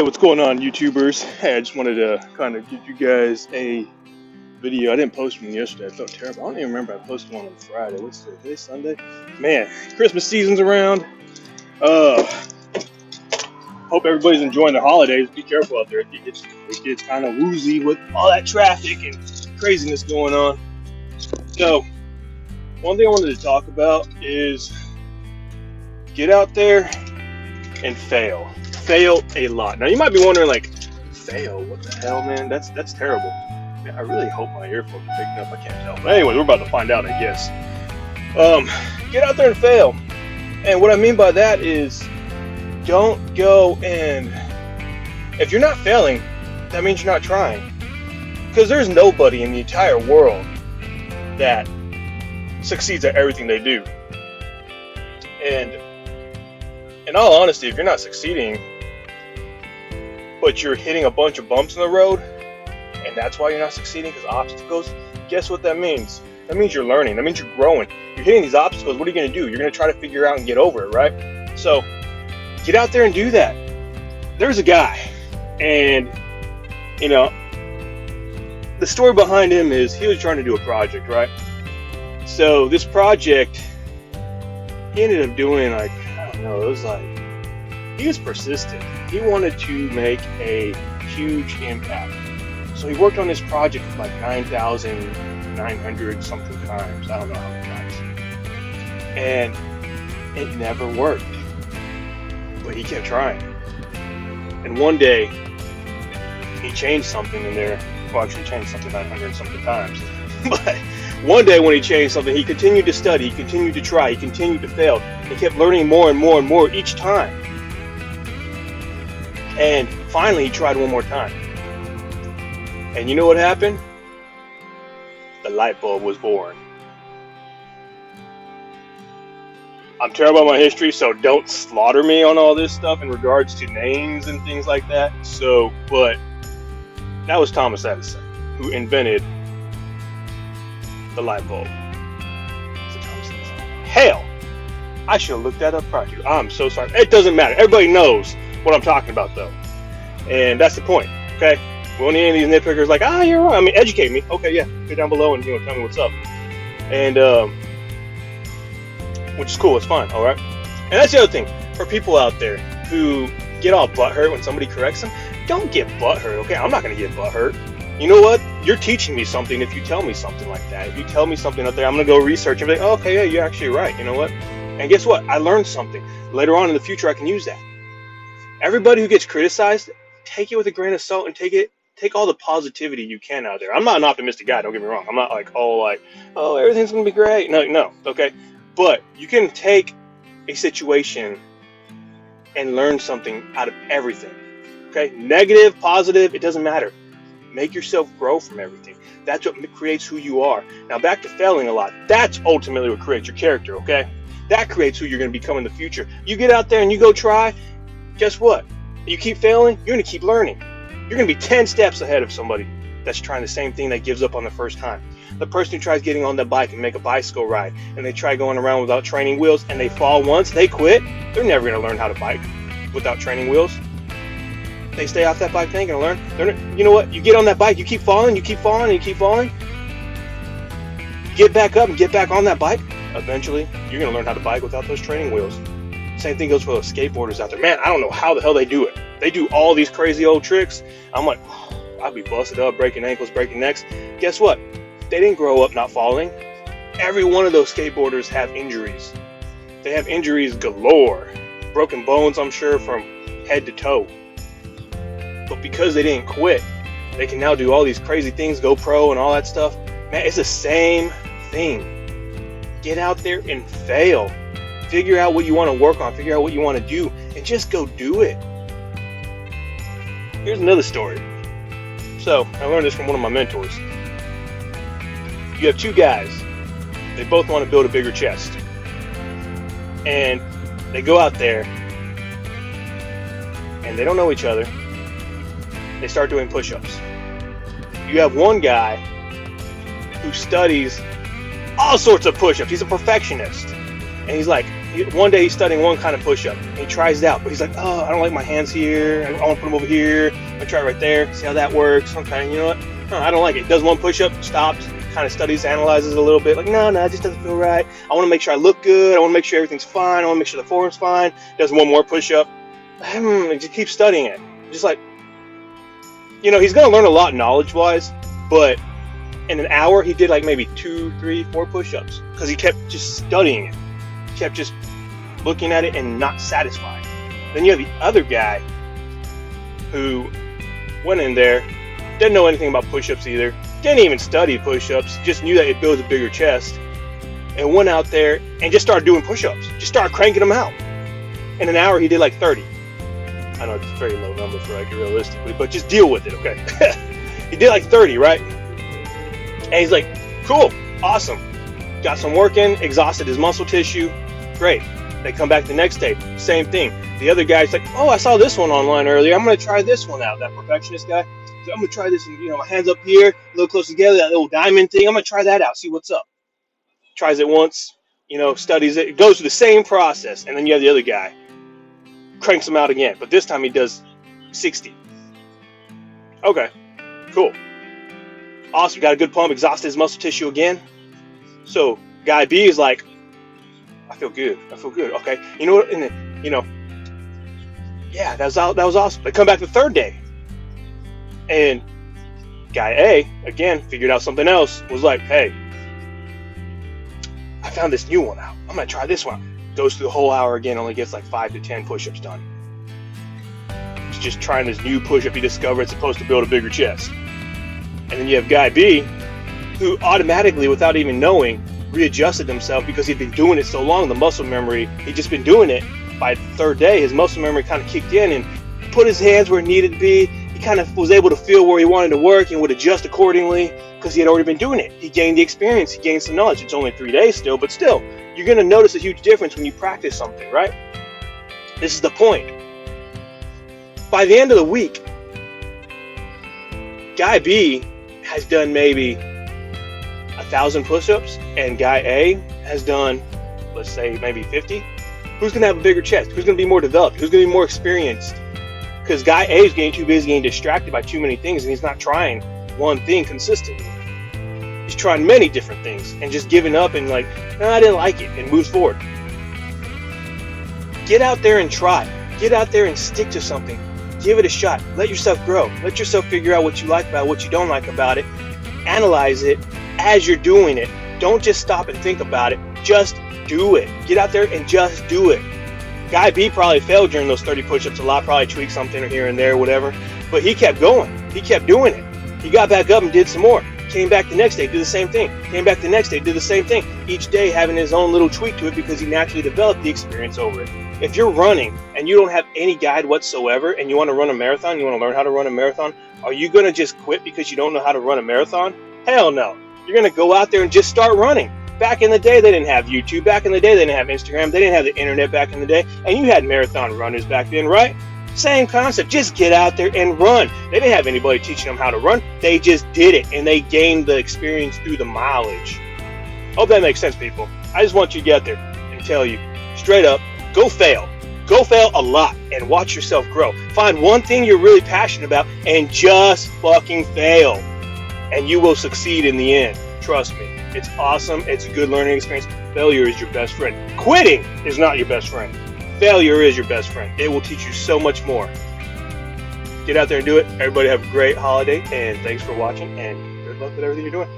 Hey, what's going on, YouTubers? Hey, I just wanted to kind of give you guys a video. I didn't post one yesterday. I felt terrible. I don't even remember I posted one on Friday. What's today? Sunday? Man, Christmas season's around. Uh, Hope everybody's enjoying the holidays. Be careful out there. It gets kind of woozy with all that traffic and craziness going on. So, one thing I wanted to talk about is get out there and fail. Fail a lot. Now you might be wondering, like, fail? What the hell, man? That's terrible. Man, I really hope my earphones are picking up. I can't tell. But anyway, we're about to find out, I guess. Get out there and fail. And what I mean by that is, don't go and if you're not failing, that means you're not trying. Because there's nobody in the entire world that succeeds at everything they do. And in all honesty, if you're not succeeding, but you're hitting a bunch of bumps in the road, and that's why you're not succeeding, because obstacles, guess what that means? That means you're learning. That means you're growing. You're hitting these obstacles. What are you going to do? You're going to try to figure out and get over it, right? So get out there and do that. There's a guy, and, you know, the story behind him is he was trying to do a project, right? So this project, he ended up doing, like, I don't know, it was like, he was persistent. He wanted to make a huge impact. So he worked on this project for like 9,900 something times. I don't know how many times. And it never worked. But he kept trying. And one day, he changed something in there. Well, actually changed something 900 something times. But one day when he changed something, he continued to study, he continued to try, he continued to fail. He kept learning more and more and more each time. And finally, he tried one more time. And you know what happened? The light bulb was born. I'm terrible at my history, so don't slaughter me on all this stuff in regards to names and things like that. So, but that was Thomas Edison, who invented the light bulb. Hell, I should have looked that up prior to. I'm so sorry. It doesn't matter. Everybody knows what I'm talking about, though. And that's the point, okay? We don't need any of these nitpickers like, you're wrong. I mean, educate me. Okay, yeah. Go down below and, tell me what's up. And, which is cool. It's fine, all right? And that's the other thing. For people out there who get all butthurt when somebody corrects them, don't get butthurt, okay? I'm not going to get butthurt. You know what? You're teaching me something if you tell me something like that. If you tell me something out there, I'm going to go research and be like, oh, okay, yeah, you're actually right. You know what? And guess what? I learned something. Later on in the future, I can use that. Everybody who gets criticized, take it with a grain of salt and take all the positivity you can out there. I'm not an optimistic guy, don't get me wrong. I'm not like, oh, everything's going to be great. No, okay? But you can take a situation and learn something out of everything, okay? Negative, positive, it doesn't matter. Make yourself grow from everything. That's what creates who you are. Now, back to failing a lot. That's ultimately what creates your character, okay? That creates who you're going to become in the future. You get out there and you go try, guess what? You keep failing, you're going to keep learning. You're going to be 10 steps ahead of somebody that's trying the same thing that gives up on the first time. The person who tries getting on that bike and make a bicycle ride, and they try going around without training wheels, and they fall once, they quit. They're never going to learn how to bike without training wheels. They stay off that bike, they ain't going to learn. You know what? You get on that bike, you keep falling, and you keep falling. Get back up and get back on that bike. Eventually, you're going to learn how to bike without those training wheels. Same thing goes for those skateboarders out there. Man, I don't know how the hell they do it. They do all these crazy old tricks. I'm like, I'd be busted up, breaking ankles, breaking necks. Guess what? They didn't grow up not falling. Every one of those skateboarders have injuries. They have injuries galore. Broken bones, I'm sure, from head to toe. But because they didn't quit, they can now do all these crazy things, go pro and all that stuff. Man, it's the same thing. Get out there and fail. Figure out what you want to work on. Figure out what you want to do. And just go do it. Here's another story. So, I learned this from one of my mentors. You have two guys. They both want to build a bigger chest. And they go out there and they don't know each other. They start doing push-ups. You have one guy who studies all sorts of push-ups. He's a perfectionist. And he's like, One day he's studying one kind of push-up. And he tries it out, but he's like, oh, I don't like my hands here. I want to put them over here. I'm gonna try it right there. See how that works. Okay, you know what? No, I don't like it. Does one push-up, stops, kind of studies, analyzes a little bit. Like, no, it just doesn't feel right. I want to make sure I look good. I want to make sure everything's fine. I want to make sure the form's fine. Does one more push-up. Just keep studying it. Just like, he's gonna learn a lot knowledge-wise, but in an hour he did like maybe 2, 3, 4 push-ups because he kept just studying it. Kept just looking at it and not satisfied. Then you have the other guy who went in there, didn't know anything about push-ups either, didn't even study push-ups, just knew that it builds a bigger chest, and went out there and just started doing push-ups, just started cranking them out. In an hour he did like 30. I know it's a very low number for like realistically, but just deal with it, okay? He did like 30, right? And he's like, cool, awesome, got some work in, exhausted his muscle tissue, great. They come back the next day, same thing. The other guy's like, oh, I saw this one online earlier, I'm gonna try this one out. That perfectionist guy, so I'm gonna try this, and my hands up here, a little close together, that little diamond thing, I'm gonna try that out, see what's up. Tries it once, studies it, goes through the same process, and then you have the other guy, cranks them out again, but this time he does 60. Okay, cool, awesome, got a good pump, exhausted his muscle tissue again. So guy B is like, I feel good, okay, you know what, and then, yeah, that was awesome. They come back the third day, and guy A again figured out something else, was like, hey, I found this new one out, I'm gonna try this one. Goes through the whole hour again, only gets like 5 to 10 push-ups done. He's just trying this new push-up he discovered it's supposed to build a bigger chest. And then you have guy B, who automatically, without even knowing, readjusted himself because he'd been doing it so long, the muscle memory, he'd just been doing it. By the third day, his muscle memory kind of kicked in and put his hands where it needed to be. He kind of was able to feel where he wanted to work and would adjust accordingly because he had already been doing it. He gained the experience, he gained some knowledge. It's only 3 days still, but still, you're going to notice a huge difference when you practice something, right? This is the point. By the end of the week, guy B has done maybe 1,000 push-ups and guy A has done, let's say, maybe 50. Who's going to have a bigger chest? Who's going to be more developed? Who's going to be more experienced? Because guy A is getting too busy, getting distracted by too many things, and he's not trying one thing consistently. He's trying many different things and just giving up and like, no, I didn't like it, and moves forward. Get out there and try. Get out there and stick to something. Give it a shot. Let yourself grow. Let yourself figure out what you like about it, what you don't like about it. Analyze it as you're doing it. Don't just stop and think about it. Just do it. Get out there and just do it. Guy B probably failed during those 30 push-ups a lot, probably tweaked something here and there, whatever. But he kept going. He kept doing it. He got back up and did some more. Came back the next day, did the same thing. Came back the next day, did the same thing. Each day having his own little tweak to it because he naturally developed the experience over it. If you're running and you don't have any guide whatsoever and you want to run a marathon, you want to learn how to run a marathon, are you going to just quit because you don't know how to run a marathon? Hell no. You're going to go out there and just start running. Back in the day, they didn't have YouTube. Back in the day, they didn't have Instagram. They didn't have the internet back in the day. And you had marathon runners back then, right? Same concept. Just get out there and run. They didn't have anybody teaching them how to run. They just did it, and they gained the experience through the mileage. Hope that makes sense, people. I just want you to get out there and tell you straight up, go fail. Go fail a lot and watch yourself grow. Find one thing you're really passionate about and just fucking fail. And you will succeed in the end. Trust me. It's awesome. It's a good learning experience. Failure is your best friend. Quitting is not your best friend. Failure is your best friend. It will teach you so much more. Get out there and do it. Everybody have a great holiday, and thanks for watching, and good luck with everything you're doing.